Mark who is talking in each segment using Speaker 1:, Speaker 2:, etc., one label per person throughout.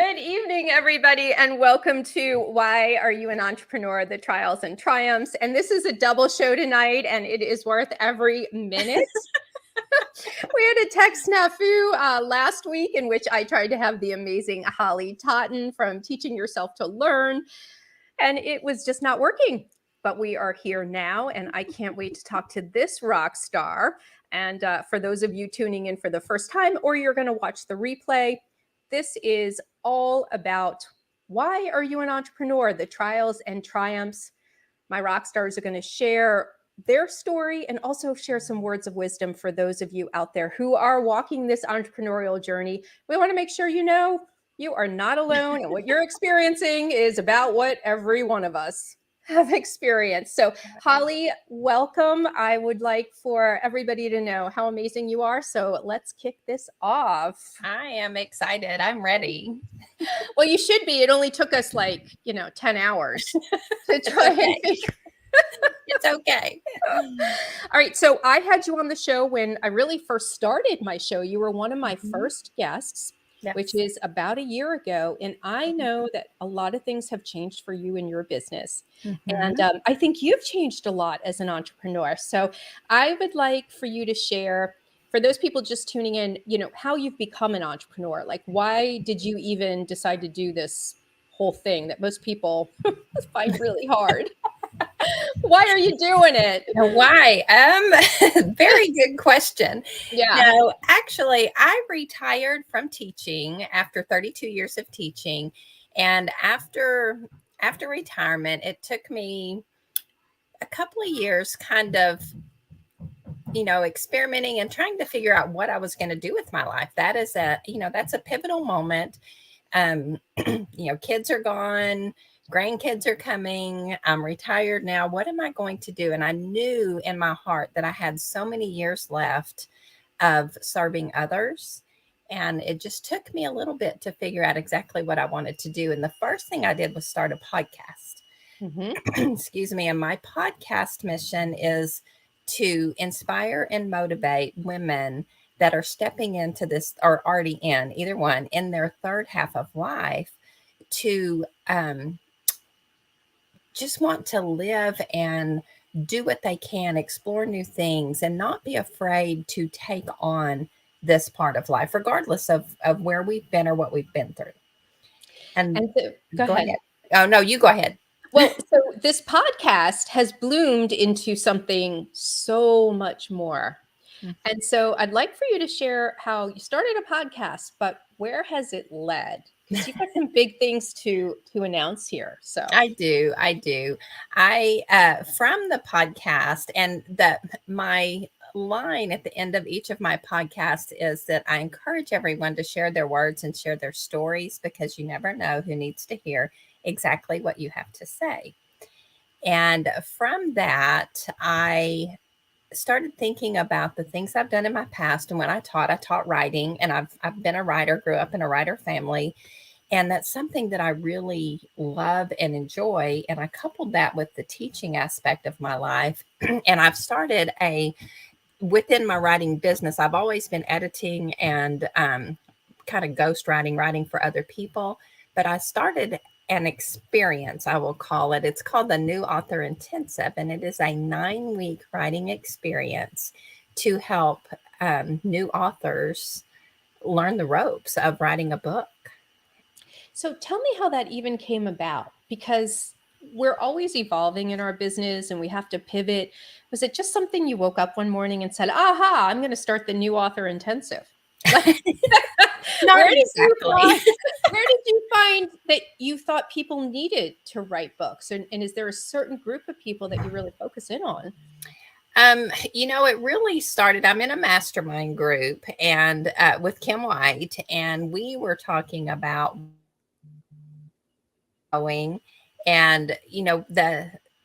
Speaker 1: Good evening, everybody, and welcome to Why Are You an Entrepreneur? The Trials and Triumphs. And this is a double show tonight, and it is worth every minute. We had a tech snafu last week in which I tried to have the amazing Holly Totten from Teaching Yourself to Learn, and it was just not working. But we are here now, and I can't wait to talk to this rock star. And for those of you tuning in for the first time, or you're going to watch the replay, this is all about why are you an entrepreneur? The trials and triumphs. My rock stars are going to share their story and also share some words of wisdom for those of you out there who are walking this entrepreneurial journey. We want to make sure you know you are not alone, and what you're experiencing is about what every one of us have experienced. So, Holly, welcome. I would like for everybody to know how amazing you are. So let's kick this off.
Speaker 2: I am excited. I'm ready.
Speaker 1: Well, you should be. It only took us 10 hours to try and figure.
Speaker 2: It's okay.
Speaker 1: All right. So I had you on the show when I really first started my show. You were one of my first guests. Yes. Which is about a year ago. And I know that a lot of things have changed for you in your business. And I think you've changed a lot as an entrepreneur. So I would like for you to share, for those people just tuning in, how you've become an entrepreneur. Like, why did you even decide to do this whole thing that most people find really hard? Why are you doing it?
Speaker 2: Why? Very good question.
Speaker 1: Yeah.
Speaker 2: No, actually, I retired from teaching after 32 years of teaching. And after retirement, it took me a couple of years kind of, experimenting and trying to figure out what I was going to do with my life. That is that's a pivotal moment. Kids are gone. Grandkids are coming. I'm retired now. What am I going to do? And I knew in my heart that I had so many years left of serving others. And it just took me a little bit to figure out exactly what I wanted to do. And the first thing I did was start a podcast. Excuse me. And my podcast mission is to inspire and motivate women that are stepping into this, or already in, either one, in their third half of life, to just want to live and do what they can, explore new things, and not be afraid to take on this part of life, regardless of where we've been or what we've been through. And
Speaker 1: so, go ahead.
Speaker 2: Oh, no, you go ahead.
Speaker 1: Well, so this podcast has bloomed into something so much more. And so I'd like for you to share how you started a podcast, but where has it led? Because you've got some big things to announce here. So
Speaker 2: I do. From the podcast, and my line at the end of each of my podcasts is that I encourage everyone to share their words and share their stories, because you never know who needs to hear exactly what you have to say. And from that, I started thinking about the things I've done in my past. And when I taught writing, and I've been a writer, grew up in a writer family. And that's something that I really love and enjoy. And I coupled that with the teaching aspect of my life. And I've started within my writing business, I've always been editing and kind of writing for other people. But I started an experience, I will call it. It's called the New Author Intensive. And it is a 9-week writing experience to help new authors learn the ropes of writing a book.
Speaker 1: So tell me how that even came about, because we're always evolving in our business and we have to pivot. Was it just something you woke up one morning and said, aha, I'm going to start the New Author Intensive?
Speaker 2: Not exactly.
Speaker 1: Where did you find that you thought people needed to write books? And is there a certain group of people that you really focus in on?
Speaker 2: It really started, I'm in a mastermind group and with Kim White, and we were talking about going, and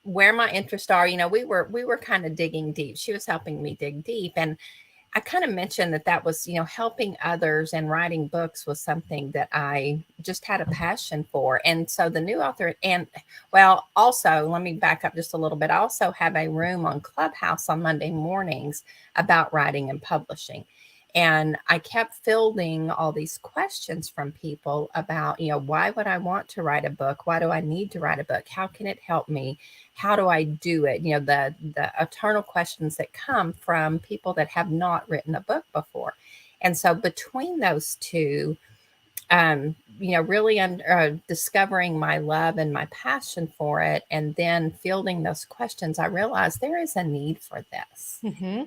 Speaker 2: where my interests are. We were kind of digging deep. She was helping me dig deep, and I kind of mentioned that was helping others, and writing books was something that I just had a passion for. And so the New Author, and also let me back up just a little bit. I also have a room on Clubhouse on Monday mornings about writing and publishing. And I kept fielding all these questions from people about, why would I want to write a book? Why do I need to write a book? How can it help me? How do I do it? The eternal questions that come from people that have not written a book before. And so between those two, really discovering my love and my passion for it, and then fielding those questions, I realized there is a need for this.
Speaker 1: Mm-hmm.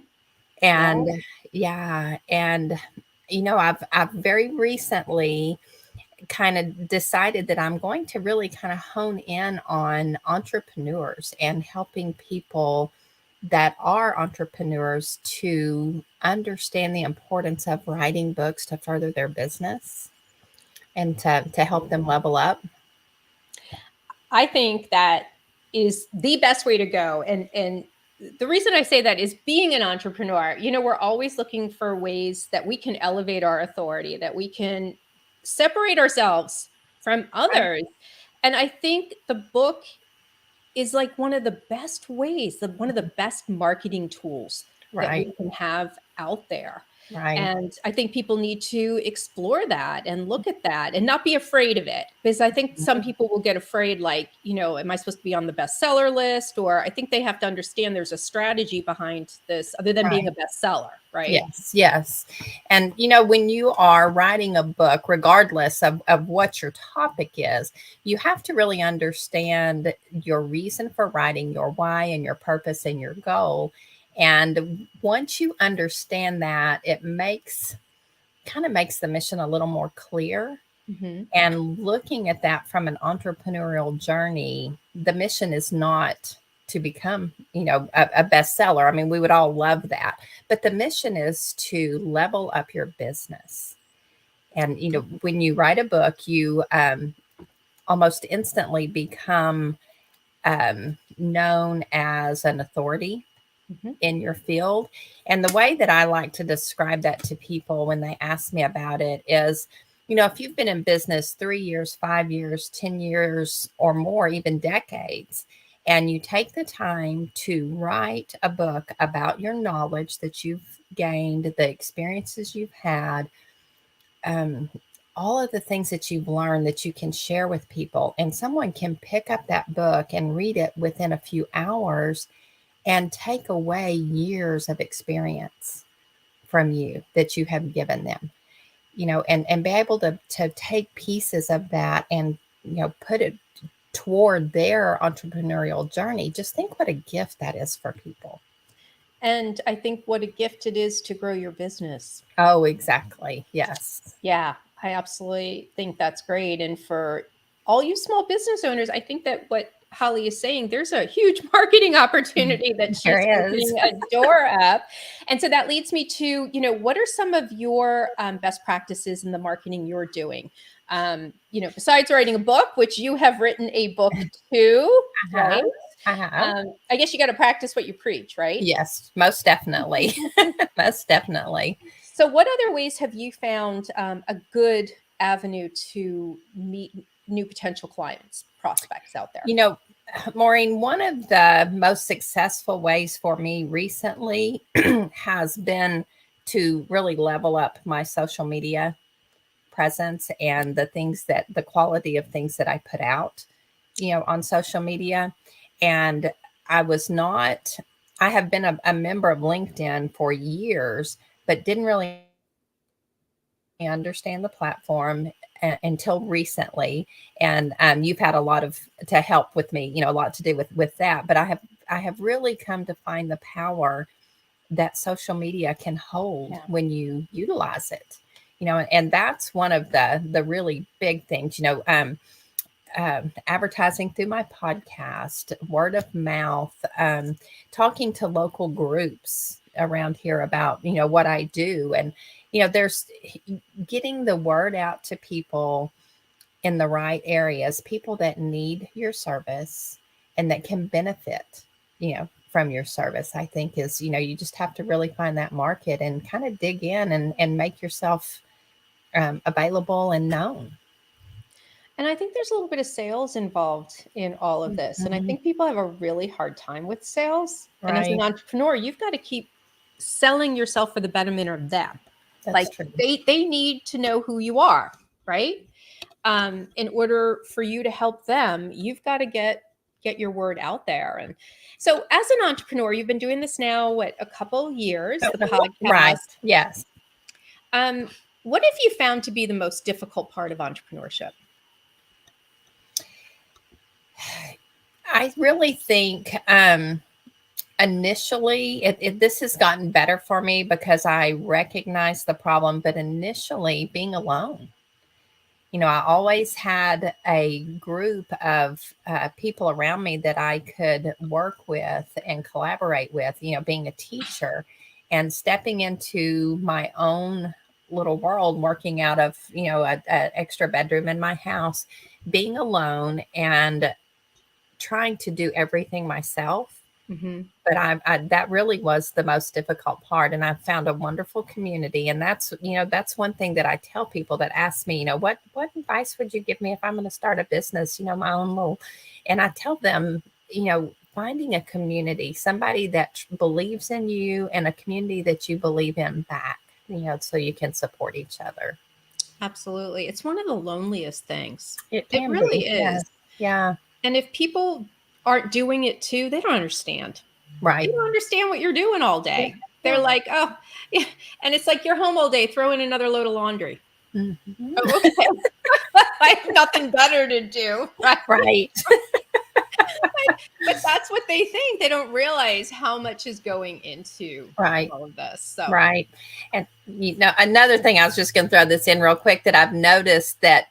Speaker 2: And yeah, and I've very recently kind of decided that I'm going to really kind of hone in on entrepreneurs and helping people that are entrepreneurs to understand the importance of writing books to further their business and to help them level up.
Speaker 1: I think that is the best way to go. And the reason I say that is being an entrepreneur, we're always looking for ways that we can elevate our authority, that we can separate ourselves from others. And I think the book is like one of the best ways, one of the best marketing tools that
Speaker 2: Right.
Speaker 1: we can have out there.
Speaker 2: Right.
Speaker 1: And I think people need to explore that and look at that and not be afraid of it. Because I think some people will get afraid, like, am I supposed to be on the bestseller list? Or I think they have to understand there's a strategy behind this other than being a bestseller, right?
Speaker 2: Yes, yes. And when you are writing a book, regardless of what your topic is, you have to really understand your reason for writing, your why and your purpose and your goal. And once you understand that, it kind of makes the mission a little more clear.
Speaker 1: Mm-hmm.
Speaker 2: And looking at that from an entrepreneurial journey, the mission is not to become, a bestseller. I mean, we would all love that. But the mission is to level up your business. And, when you write a book, you almost instantly become known as an authority in your field. And the way that I like to describe that to people when they ask me about it is, if you've been in business 3 years, 5 years, 10 years or more, even decades, and you take the time to write a book about your knowledge that you've gained, the experiences you've had, all of the things that you've learned that you can share with people, and someone can pick up that book and read it within a few hours and take away years of experience from you that you have given them, and be able to take pieces of that and, put it toward their entrepreneurial journey. Just think what a gift that is for people.
Speaker 1: And I think what a gift it is to grow your business.
Speaker 2: Oh, exactly. Yes.
Speaker 1: Yeah, I absolutely think that's great. And for all you small business owners, I think that what Holly is saying, there's a huge marketing opportunity that she's
Speaker 2: There is.
Speaker 1: opening a door up. And so that leads me to, what are some of your best practices in the marketing you're doing? Besides writing a book, which you have written a book too, right? I guess you got to practice what you preach, right?
Speaker 2: Yes, most definitely. Most definitely.
Speaker 1: So what other ways have you found a good avenue to meet new potential clients, prospects out there?
Speaker 2: Maureen, one of the most successful ways for me recently has been to really level up my social media presence and the quality of things that I put out, on social media. And I have been a member of LinkedIn for years, but didn't really understand the platform until recently. And you've had a lot to help with me, a lot to do with that. But I have really come to find the power that social media can hold when you utilize it, and that's one of the really big things, advertising through my podcast, word of mouth, talking to local groups around here about, what I do. And, there's getting the word out to people in the right areas, people that need your service and that can benefit, from your service. I think is, you just have to really find that market and kind of dig in and make yourself available and known.
Speaker 1: And I think there's a little bit of sales involved in all of this. And I think people have a really hard time with sales. And as an
Speaker 2: Right.
Speaker 1: entrepreneur, you've got to keep selling yourself for the betterment of them. Like
Speaker 2: true.
Speaker 1: they need to know who you are, right? In order for you to help them, you've got to get your word out there. And so, as an entrepreneur, you've been doing this now, what, a couple years, the
Speaker 2: Right.
Speaker 1: podcast.
Speaker 2: Yes.
Speaker 1: What have you found to be the most difficult part of entrepreneurship?
Speaker 2: I really think initially this has gotten better for me because I recognize the problem, but initially being alone. I always had a group of people around me that I could work with and collaborate with, being a teacher and stepping into my own little world, working out of, an extra bedroom in my house, being alone and trying to do everything myself.
Speaker 1: Mm-hmm.
Speaker 2: But that really was the most difficult part. And I found a wonderful community. And that's one thing that I tell people that ask me, what advice would you give me if I'm going to start a business, my own little, and I tell them, finding a community, somebody that believes in you and a community that you believe in back, so you can support each other.
Speaker 1: Absolutely. It's one of the loneliest things.
Speaker 2: It
Speaker 1: It
Speaker 2: can
Speaker 1: really
Speaker 2: be.
Speaker 1: is.
Speaker 2: Yeah.
Speaker 1: And if people aren't doing it too, they don't understand. They
Speaker 2: Right.
Speaker 1: don't understand what you're doing all day.
Speaker 2: Yeah.
Speaker 1: They're like, oh, yeah. And it's like you're home all day, throw in another load of laundry.
Speaker 2: Mm-hmm.
Speaker 1: Oh, okay. I have nothing better to do. Right.
Speaker 2: Right.
Speaker 1: But that's what they think. They don't realize how much is going into
Speaker 2: Right.
Speaker 1: all of this. So
Speaker 2: Right. And another thing, I was just going to throw this in real quick, that I've noticed that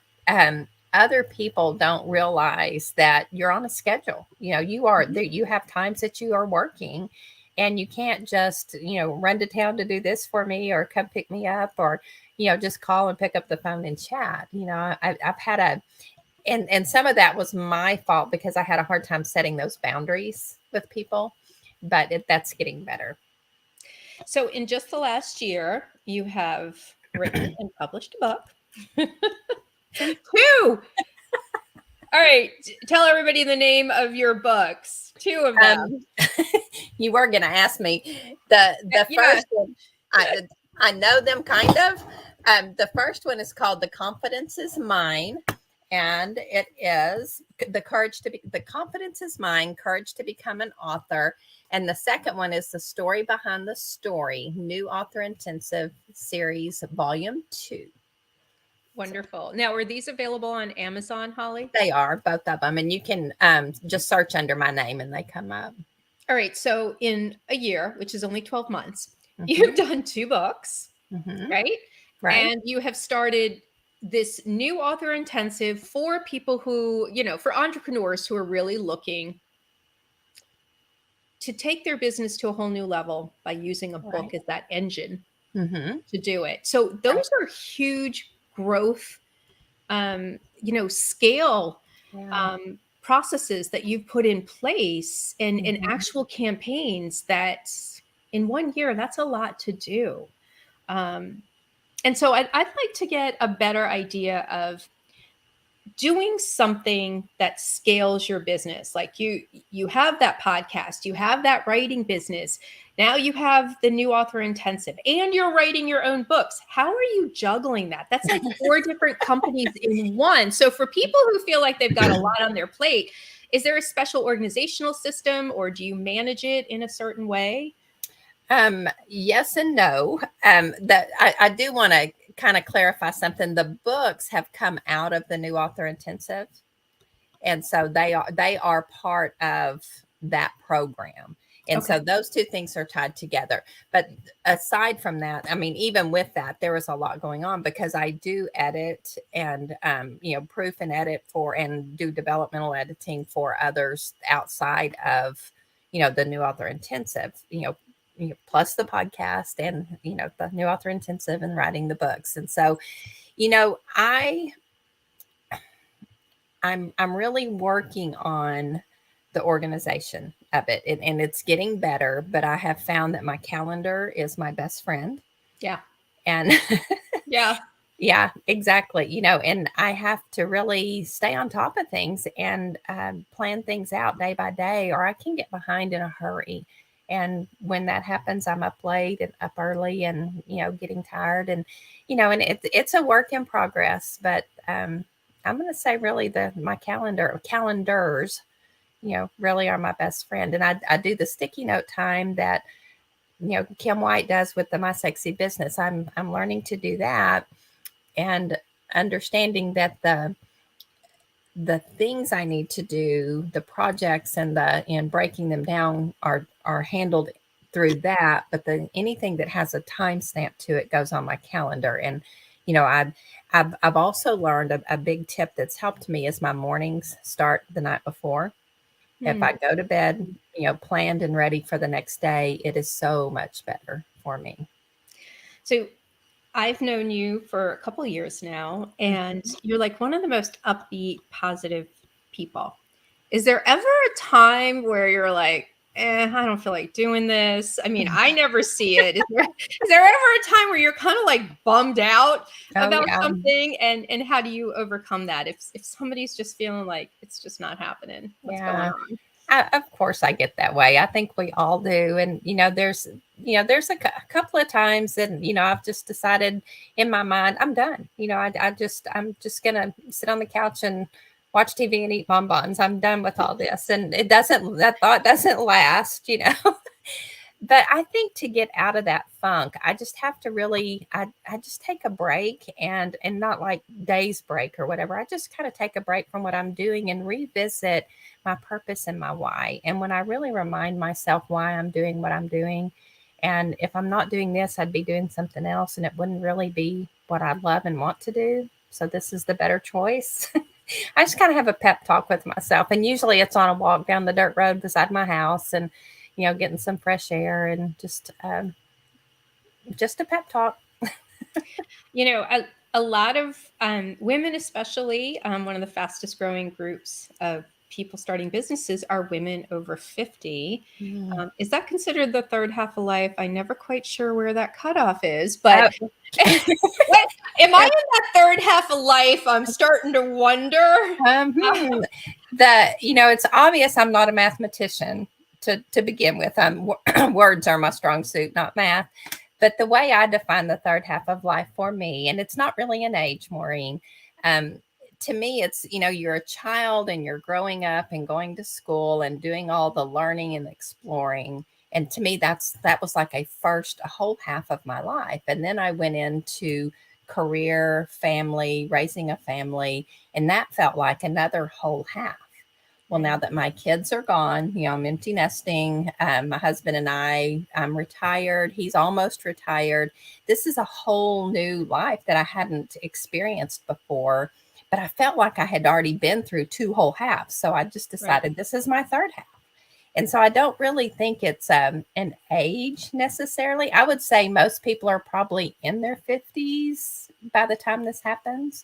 Speaker 2: other people don't realize that you're on a schedule. You are there, you have times that you are working, and you can't just, run to town to do this for me, or come pick me up, or, just call and pick up the phone and chat. I've had and some of that was my fault because I had a hard time setting those boundaries with people, but that's getting better.
Speaker 1: So in just the last year, you have written and published a book. Two. All right. Tell everybody the name of your books. Two of them.
Speaker 2: You were going to ask me the first one. I know them kind of. The first one is called "The Confidence Is Mine," and it is the confidence is mine, courage to become an author. And the second one is "The Story Behind the Story," New Author Intensive Series, Volume 2.
Speaker 1: Wonderful. Now, are these available on Amazon, Holly?
Speaker 2: They are, both of them, and you can just search under my name and they come up.
Speaker 1: All right. So in a year, which is only 12 months, you've done 2 books, right?
Speaker 2: Right.
Speaker 1: And you have started this new author intensive for people who, for entrepreneurs who are really looking to take their business to a whole new level by using a book as that engine to do it. So those are huge growth, scale processes that you've put in place, and actual campaigns that in 1 year, that's a lot to do. And so I'd like to get a better idea of doing something that scales your business. Like you have that podcast, you have that writing business. Now you have the new author intensive, and you're writing your own books. How are you juggling that? That's like 4 different companies in one. So for people who feel like they've got a lot on their plate, is there a special organizational system, or do you manage it in a certain way?
Speaker 2: Yes and no. That I do want to kind of clarify something. The books have come out of the new author intensive, and so they are part of that program. And so those two things are tied together. But aside from that, I mean, even with that, there was a lot going on because I do edit and, proof and edit and do developmental editing for others outside of, the new author intensive, plus the podcast and, the new author intensive and writing the books. And so, I'm really working on the organization of it, and it's getting better, but I have found that my calendar is my best friend.
Speaker 1: Yeah.
Speaker 2: And
Speaker 1: yeah.
Speaker 2: Yeah, exactly. And I have to really stay on top of things and plan things out day by day, or I can get behind in a hurry. And when that happens, I'm up late and up early and, getting tired and, and it's a work in progress, but, I'm going to say really my calendars, really are my best friend. And I do the sticky note time that, Kim White does with the My Sexy Business. I'm learning to do that and understanding that the things I need to do, the projects and breaking them down are handled through that. But anything that has a timestamp to it goes on my calendar. And I've also learned a big tip that's helped me is my mornings start the night before. If I go to bed, planned and ready for the next day, it is so much better for me.
Speaker 1: So I've known you for a couple of years now, and you're like one of the most upbeat, positive people. Is there ever a time where you're like, I don't feel like doing this? I mean, I never see it. Is there ever a time where you're kind of like bummed out about something? And how do you overcome that? If somebody's just feeling like it's just not happening, what's going on?
Speaker 2: Of course, I get that way. I think we all do. And, there's a couple of times that, I've just decided in my mind, I'm done. I'm just going to sit on the couch and watch TV and eat bonbons. I'm done with all this. And that thought doesn't last, But I think to get out of that funk, I just have to really, I just take a break and not like days break or whatever. I just kind of take a break from what I'm doing and revisit my purpose and my why. And when I really remind myself why I'm doing what I'm doing, and if I'm not doing this, I'd be doing something else and it wouldn't really be what I love and want to do. So this is the better choice. I just kind of have a pep talk with myself. And usually it's on a walk down the dirt road beside my house and, getting some fresh air and just a pep talk.
Speaker 1: A lot of women, especially one of the fastest growing groups of people starting businesses are women over 50. Is that considered the third half of life? I'm never quite sure where that cutoff is, but am I in that third half of life? I'm starting to wonder.
Speaker 2: It's obvious I'm not a mathematician to begin with. Words are my strong suit, not math. But the way I define the third half of life for me, and it's not really an age, Maureen, to me, it's, you're a child and you're growing up and going to school and doing all the learning and exploring. And to me, that was like a whole half of my life. And then I went into career, family, raising a family, and that felt like another whole half. Well, now that my kids are gone, I'm empty nesting. My husband and I'm retired. He's almost retired. This is a whole new life that I hadn't experienced before, but I felt like I had already been through two whole halves. So I just decided This is my third half. And so I don't really think it's an age necessarily. I would say most people are probably in their 50s by the time this happens.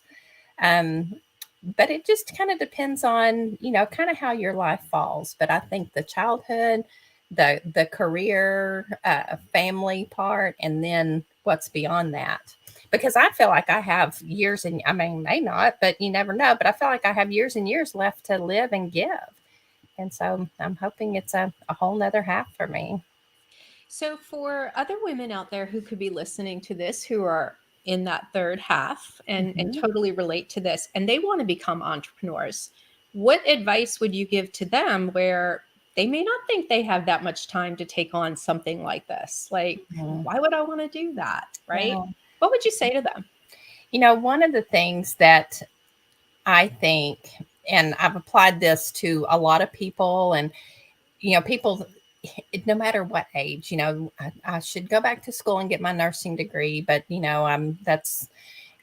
Speaker 2: But it just kind of depends on, kind of how your life falls. But I think the childhood, the career, family part, and then what's beyond that. Because I feel like I have years and I mean, may not, but you never know. But I feel like I have years and years left to live and give. And so I'm hoping it's a whole nother half for me.
Speaker 1: So for other women out there who could be listening to this, who are in that third half and totally relate to this, and they want to become entrepreneurs, what advice would you give to them where they may not think they have that much time to take on something like this? Like, why would I want to do that? Right? Yeah. What would you say to them?
Speaker 2: One of the things that I think, and I've applied this to a lot of people, and, people, no matter what age, I should go back to school and get my nursing degree, but, and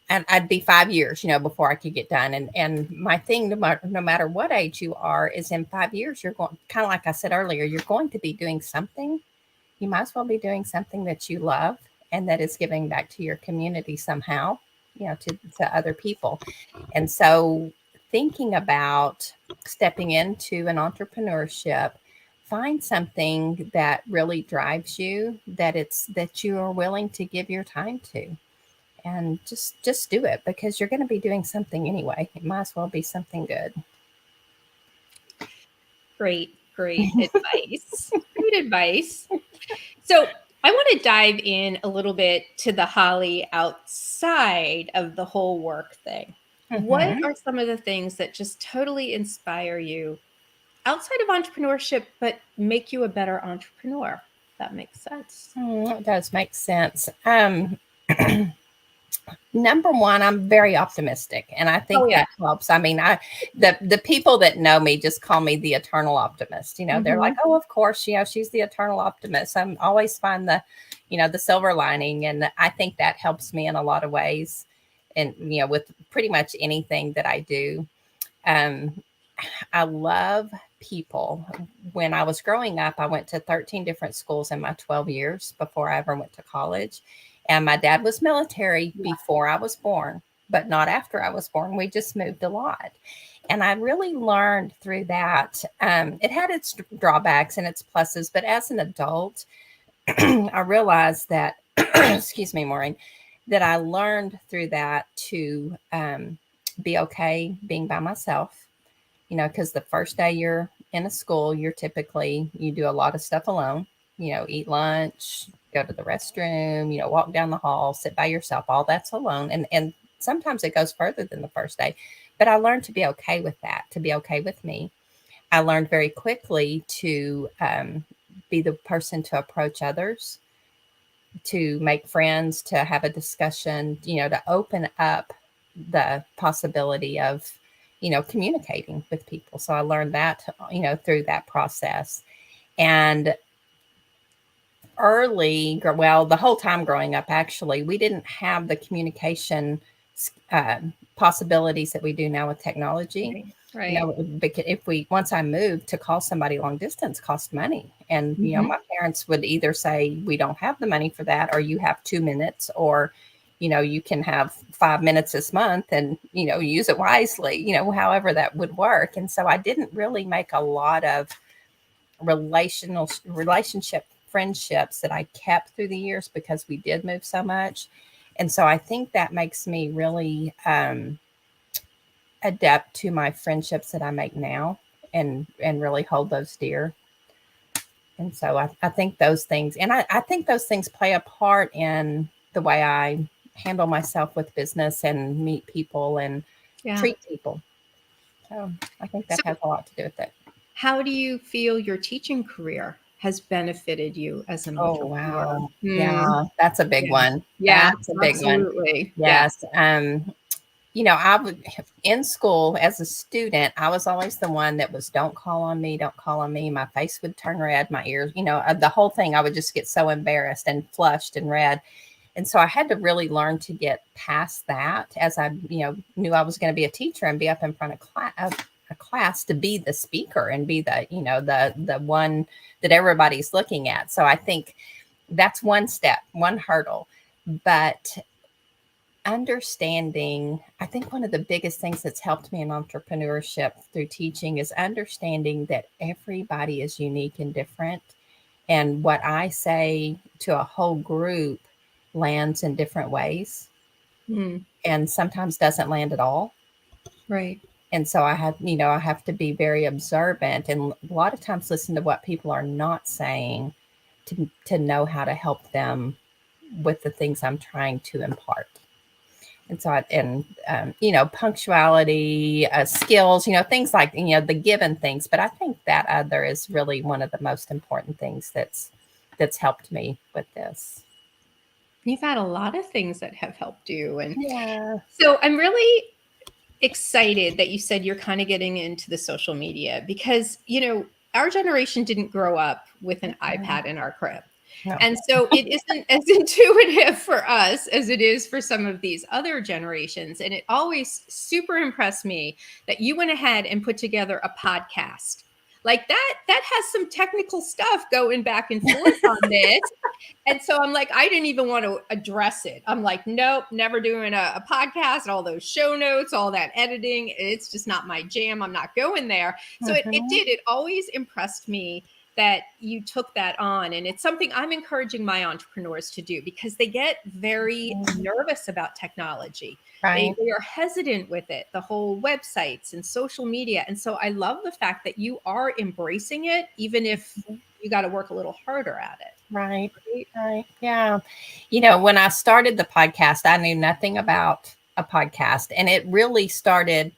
Speaker 2: I'd be 5 years, before I could get done. And my thing, no matter what age you are, is in 5 years, you're going, kind of like I said earlier, you're going to be doing something. You might as well be doing something that you love and that is giving back to your community somehow, to other people. And so thinking about stepping into an entrepreneurship, find something that really drives you, that you are willing to give your time to. And just do it, because you're going to be doing something anyway. It might as well be something good.
Speaker 1: Great advice. Great Great advice. So I want to dive in a little bit to the Holly outside of the whole work thing. What
Speaker 2: Mhm.
Speaker 1: are some of the things that just totally inspire you outside of entrepreneurship, but make you a better entrepreneur? That makes sense.
Speaker 2: It does make sense. Number one, I'm very optimistic, and I
Speaker 1: Oh
Speaker 2: think
Speaker 1: yeah.
Speaker 2: that helps. I mean, the people that know me just call me the eternal optimist. They're like,
Speaker 1: Hmm.
Speaker 2: "Oh, of course, she's the eternal optimist." I'm always find the silver lining, and I think that helps me in a lot of ways, and with pretty much anything that I do. Um, I love people. When I was growing up, I went to 13 different schools in my 12 years before I ever went to college. And my dad was military
Speaker 1: Yeah.
Speaker 2: before I was born, but not after I was born. We just moved a lot. And I really learned through that. It had its drawbacks and its pluses, but as an adult, I realized that, excuse me, Maureen, that I learned through that to be okay being by myself, because the first day you're in a school, you do a lot of stuff alone, eat lunch, go to the restroom, walk down the hall, sit by yourself, all that's alone. And sometimes it goes further than the first day. But I learned to be okay with that, to be okay with me. I learned very quickly to be the person to approach others, to make friends, to have a discussion, to open up the possibility of, communicating with people. So I learned that, through that process. And the whole time growing up, actually, we didn't have the communication uh, possibilities that we do now with technology.
Speaker 1: Right. Right.
Speaker 2: Because once I moved, to call somebody long distance cost money. And,
Speaker 1: Hmm.
Speaker 2: my parents would either say, we don't have the money for that, or you have 2 minutes, or, you can have 5 minutes this month and, use it wisely, however that would work. And so I didn't really make a lot of relationship friendships that I kept through the years because we did move so much. And so I think that makes me really adept to my friendships that I make now, and really hold those dear. And so I think those things, and I think those things play a part in the way I handle myself with business and meet people and
Speaker 1: Yeah.
Speaker 2: treat people. So I think
Speaker 1: So
Speaker 2: that has a lot to do with it.
Speaker 1: how do you feel your teaching career has benefited you as an
Speaker 2: Oh,
Speaker 1: entrepreneur?
Speaker 2: wow.
Speaker 1: Hmm.
Speaker 2: Yeah, that's a big
Speaker 1: Yeah.
Speaker 2: one.
Speaker 1: Yeah,
Speaker 2: That's a big one.
Speaker 1: absolutely. Yeah.
Speaker 2: Yes. I would in school as a student, I was always the one that was, don't call on me, don't call on me. My face would turn red, my ears, the whole thing. I would just get so embarrassed and flushed and red. And so I had to really learn to get past that as I, knew I was going to be a teacher and be up in front of a class, to be the speaker and be the one that everybody's looking at. So I think that's one step, one hurdle. But understanding, I think one of the biggest things that's helped me in entrepreneurship through teaching is understanding that everybody is unique and different. And what I say to a whole group lands in different ways,
Speaker 1: Hmm.
Speaker 2: and sometimes doesn't land at all.
Speaker 1: Right.
Speaker 2: And so I have to be very observant and a lot of times listen to what people are not saying, to know how to help them with the things I'm trying to impart. And so, punctuality, skills, things like, the given things. But I think that other is really one of the most important things that's helped me with this.
Speaker 1: You've had a lot of things that have helped you. And
Speaker 2: Yeah.
Speaker 1: so I'm really excited that you said you're kind of getting into the social media because, our generation didn't grow up with an iPad in our crib.
Speaker 2: No.
Speaker 1: And so it isn't as intuitive for us as it is for some of these other generations. And it always super impressed me that you went ahead and put together a podcast. Like that has some technical stuff going back and forth on this. And so I'm like, I didn't even want to address it. I'm like, nope, never doing a podcast, all those show notes, all that editing. It's just not my jam. I'm not going there. So it
Speaker 2: Mhm.
Speaker 1: did. It always impressed me that you took that on. And it's something I'm encouraging my entrepreneurs to do because they get very nervous about technology.
Speaker 2: Right.
Speaker 1: They are hesitant with it, the whole websites and social media. And so I love the fact that you are embracing it, even if you got to work a little harder at it.
Speaker 2: Right.
Speaker 1: Right?
Speaker 2: Right. Yeah. When I started the podcast, I knew nothing about a podcast, and it really started.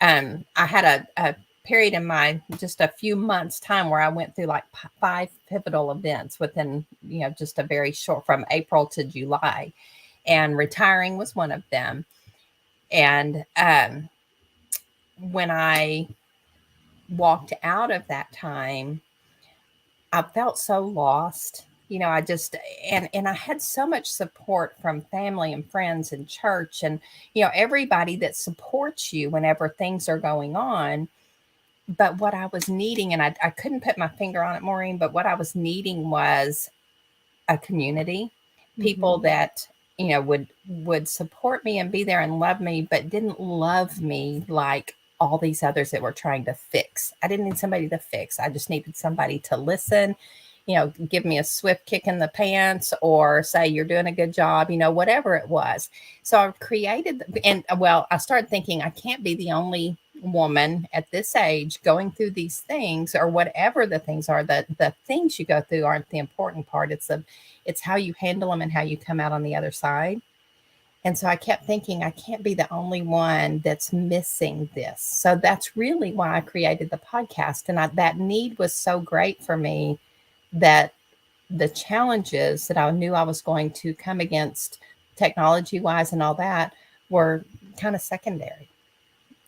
Speaker 2: I had a period in my just a few months time where I went through like 5 pivotal events within, just a very short, from April to July, and retiring was one of them. And when I walked out of that time, I felt so lost. I just, and I had so much support from family and friends and church, and everybody that supports you whenever things are going on. But what I was needing, and I couldn't put my finger on it, Maureen, but what I was needing was a community, people
Speaker 1: Mhm.
Speaker 2: that would support me and be there and love me, but didn't love me like all these others that were trying to fix. I didn't need somebody to fix. I just needed somebody to listen, give me a swift kick in the pants, or say you're doing a good job, whatever it was. So I created, and well, I started thinking I can't be the only woman at this age going through these things, or whatever the things are. The things you go through aren't the important part. It's how you handle them and how you come out on the other side. And so I kept thinking, I can't be the only one that's missing this. So that's really why I created the podcast. And that need was so great for me, that the challenges that I knew I was going to come against, technology wise and all that, were kind of secondary.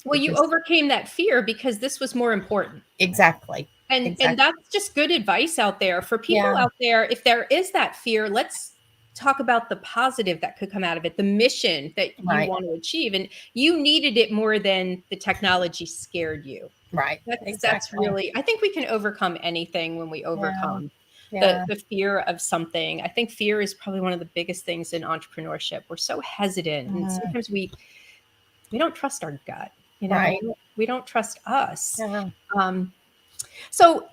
Speaker 1: Well, you
Speaker 2: Just
Speaker 1: overcame that fear because this was more important.
Speaker 2: exactly.
Speaker 1: And
Speaker 2: Exactly.
Speaker 1: that's just good advice out there for people
Speaker 2: Yeah.
Speaker 1: out there. If there is that fear, let's talk about the positive that could come out of it, the mission that you
Speaker 2: Right.
Speaker 1: want to achieve. And you needed it more than the technology scared you.
Speaker 2: Right.
Speaker 1: That's
Speaker 2: Exactly.
Speaker 1: really, I think we can overcome anything when we
Speaker 2: Yeah.
Speaker 1: overcome
Speaker 2: Yeah.
Speaker 1: the fear of something. I think fear is probably one of the biggest things in entrepreneurship. We're so hesitant, and
Speaker 2: Mm,
Speaker 1: sometimes we don't trust our gut.
Speaker 2: right.
Speaker 1: We don't trust us.
Speaker 2: Yeah.
Speaker 1: Um, so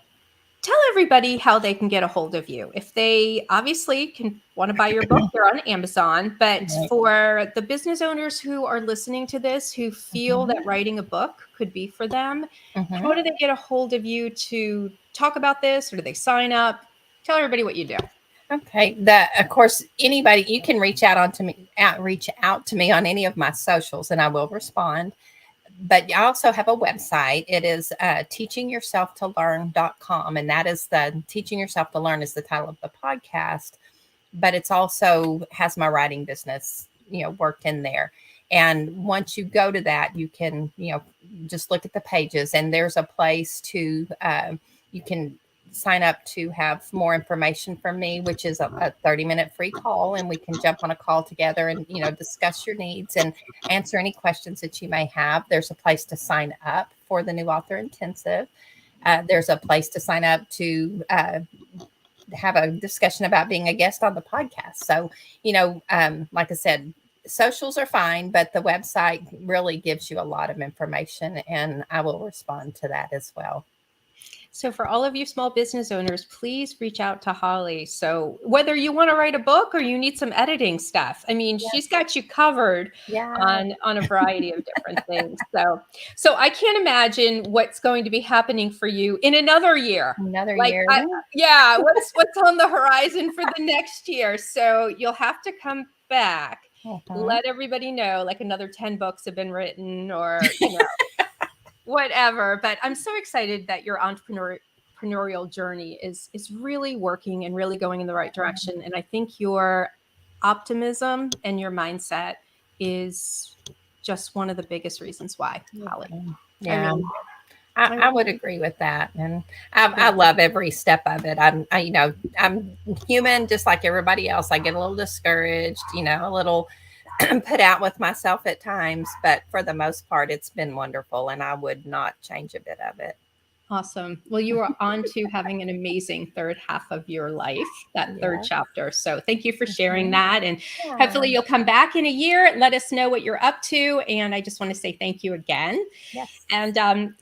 Speaker 1: tell everybody how they can get a hold of you. If they obviously can want to buy your book, they're on Amazon. But
Speaker 2: Right.
Speaker 1: for the business owners who are listening to this, who feel that
Speaker 2: Mhm.
Speaker 1: writing a book could be for them, how
Speaker 2: Mhm.
Speaker 1: do they get a hold of you to talk about this, or do they sign up? Tell everybody what you do.
Speaker 2: Okay. That, of course, anybody, you can reach out to me on any of my socials, and I will respond. But I also have a website. It is teachingyourselftolearn.com. And that is the Teaching Yourself to Learn is the title of the podcast. But it's also has my writing business, worked in there. And once you go to that, you can, just look at the pages, and there's a place to, you can sign up to have more information from me, which is a 30-minute free call. And we can jump on a call together and, discuss your needs and answer any questions that you may have. There's a place to sign up for the New Author Intensive. There's a place to sign up to have a discussion about being a guest on the podcast. So, like I said, socials are fine, but the website really gives you a lot of information, and I will respond to that as well.
Speaker 1: So, for all of you small business owners, please reach out to Holly. So, whether you want to write a book or you need some editing stuff, I mean, she's got you covered
Speaker 2: Yeah.
Speaker 1: on a variety of different things. So I can't imagine what's going to be happening for you in another year.
Speaker 2: Another
Speaker 1: Like,
Speaker 2: year.
Speaker 1: yeah, what's on the horizon for the next year? So you'll have to come back,
Speaker 2: Uh-huh.
Speaker 1: let everybody know, like another 10 books have been written, or whatever. But I'm so excited that your entrepreneurial journey is really working and really going in the right direction. And I think your optimism and your mindset is just one of the biggest reasons why, Holly. I
Speaker 2: Yeah.
Speaker 1: really do.
Speaker 2: I would agree with that, and
Speaker 1: Yeah.
Speaker 2: I love every step of it. I'm human, just like everybody else. I get a little discouraged, a little put out with myself at times, but for the most part, it's been wonderful, and I would not change a bit of it.
Speaker 1: Awesome. Well, you are on to having an amazing third half of your life, that third
Speaker 2: Yeah.
Speaker 1: chapter. So thank you for sharing
Speaker 2: Mhm.
Speaker 1: that. And
Speaker 2: Yeah.
Speaker 1: hopefully you'll come back in a year. Let us know what you're up to. And I just want to say thank you again.
Speaker 2: Yes.
Speaker 1: And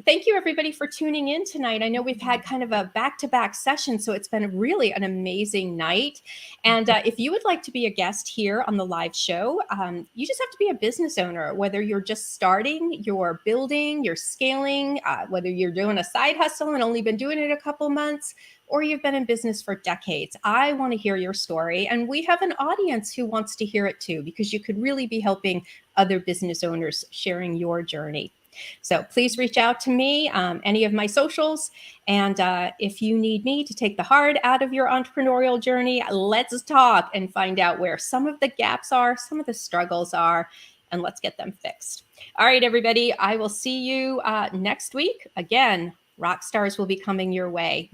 Speaker 1: thank you, everybody, for tuning in tonight. I know we've had kind of a back-to-back session, so it's been really an amazing night. And if you would like to be a guest here on the live show, you just have to be a business owner, whether you're just starting, you're building, you're scaling, whether you're doing a side hustle and only been doing it a couple months, or you've been in business for decades. I want to hear your story, and we have an audience who wants to hear it too, because you could really be helping other business owners sharing your journey. So please reach out to me, any of my socials. And if you need me to take the hard out of your entrepreneurial journey, let's talk and find out where some of the gaps are, some of the struggles are, and let's get them fixed. All right, everybody, I will see you next week. Again, rock stars will be coming your way.